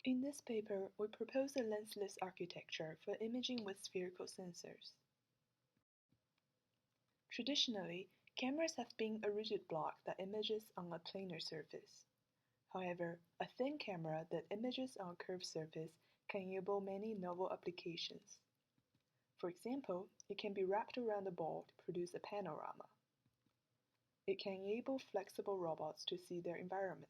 In this paper, we propose a lensless architecture for imaging with spherical sensors. Traditionally, cameras have been a rigid block that images on a planar surface. However, a thin camera that images on a curved surface can enable many novel applications. For example, it can be wrapped around a ball to produce a panorama. It can enable flexible robots to see their environment,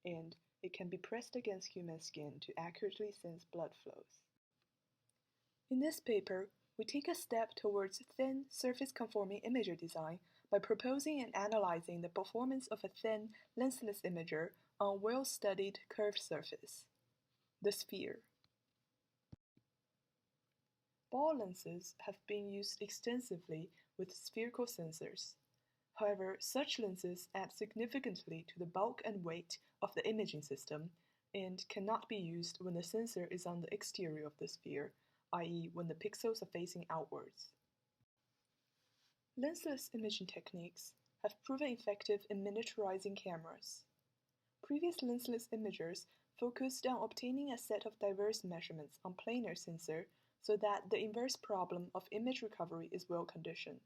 and it can be pressed against human skin to accurately sense blood flows. In this paper, we take a step towards thin, surface-conforming imager design by proposing and analyzing the performance of a thin, lensless imager on a well-studied curved surface, the sphere. Ball lenses have been used extensively with spherical sensors. However, such lenses add significantly to the bulk and weight of the imaging system and cannot be used when the sensor is on the exterior of the sphere, i.e. when the pixels are facing outwards. Lensless imaging techniques have proven effective in miniaturizing cameras. Previous lensless imagers focused on obtaining a set of diverse measurements on planar sensor so that the inverse problem of image recovery is well conditioned.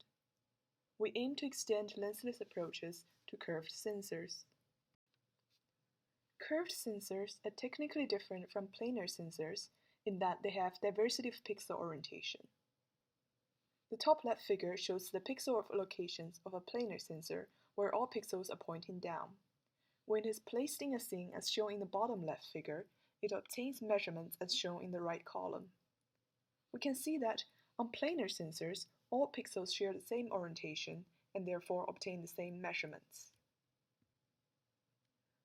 We aim to extend lensless approaches to curved sensors. Curved sensors are technically different from planar sensors in that they have diversity of pixel orientation. The top left figure shows the pixel locations of a planar sensor where all pixels are pointing down. When it is placed in a scene as shown in the bottom left figure, it obtains measurements as shown in the right column. We can see that on planar sensors, all pixels share the same orientation and therefore obtain the same measurements.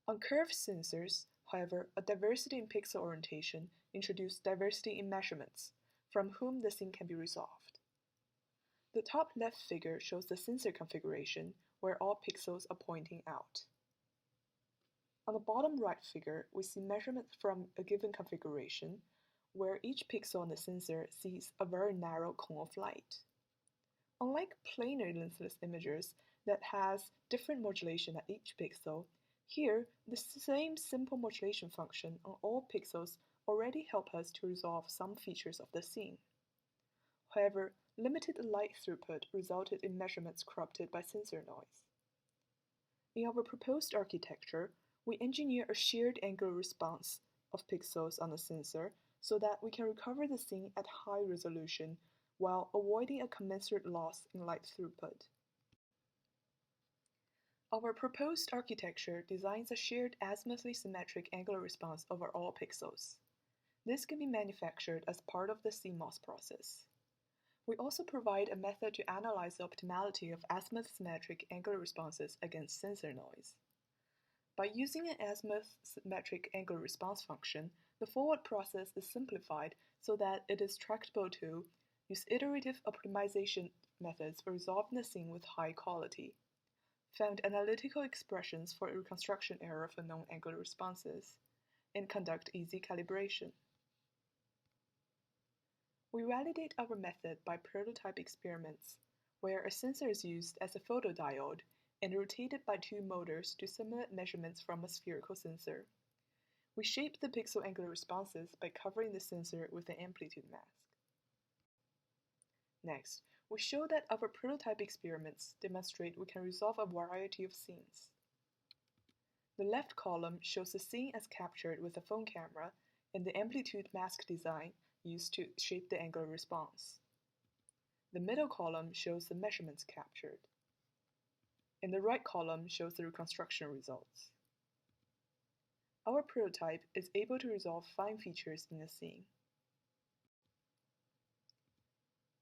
On curved sensors, however, a diversity in pixel orientation introduces diversity in measurements, from whom the scene can be resolved. The top left figure shows the sensor configuration where all pixels are pointing out. On the bottom right figure, we see measurements from a given configuration where each pixel on the sensor sees a very narrow cone of light. Unlike planar lensless imagers that has different modulation at each pixel, here the same simple modulation function on all pixels already help us to resolve some features of the scene. However, limited light throughput resulted in measurements corrupted by sensor noise. In our proposed architecture, we engineer a shared angular response of pixels on the sensor so that we can recover the scene at high resolution while avoiding a commensurate loss in light throughput. Our proposed architecture designs a shared azimuthally symmetric angular response over all pixels. This can be manufactured as part of the CMOS process. We also provide a method to analyze the optimality of azimuth-symmetric angular responses against sensor noise. By using an azimuth-symmetric angular response function, the forward process is simplified so that it is tractable to use iterative optimization methods for resolving the scene with high quality, found analytical expressions for reconstruction error for known angular responses, and conduct easy calibration. We validate our method by prototype experiments, where a sensor is used as a photodiode and rotated by two motors to simulate measurements from a spherical sensor. We shape the pixel angular responses by covering the sensor with an amplitude mask. Next, we show that our prototype experiments demonstrate we can resolve a variety of scenes. The left column shows the scene as captured with a phone camera and the amplitude mask design used to shape the angular response. The middle column shows the measurements captured. And the right column shows the reconstruction results. Our prototype is able to resolve fine features in a scene.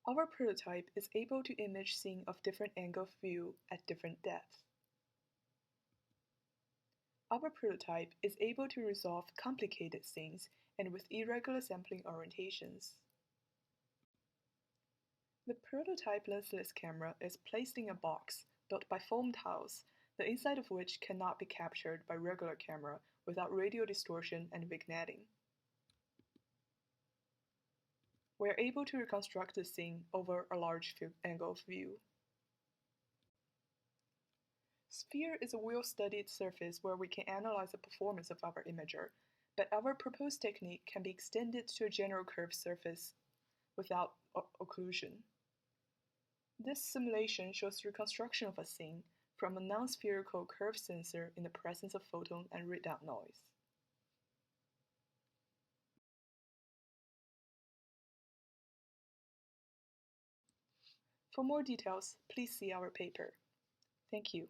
Our prototype is able to image scene of different angle of view at different depths. Our prototype is able to resolve complicated scenes and with irregular sampling orientations. The prototype lensless camera is placed in a box built by foam tiles, the inside of which cannot be captured by regular camera without radial distortion and vignetting. We are able to reconstruct the scene over a large angle of view. Sphere is a well-studied surface where we can analyze the performance of our imager, but our proposed technique can be extended to a general curved surface without occlusion. This simulation shows reconstruction of a scene from a non-spherical curve sensor in the presence of photon and readout noise. For more details, please see our paper. Thank you.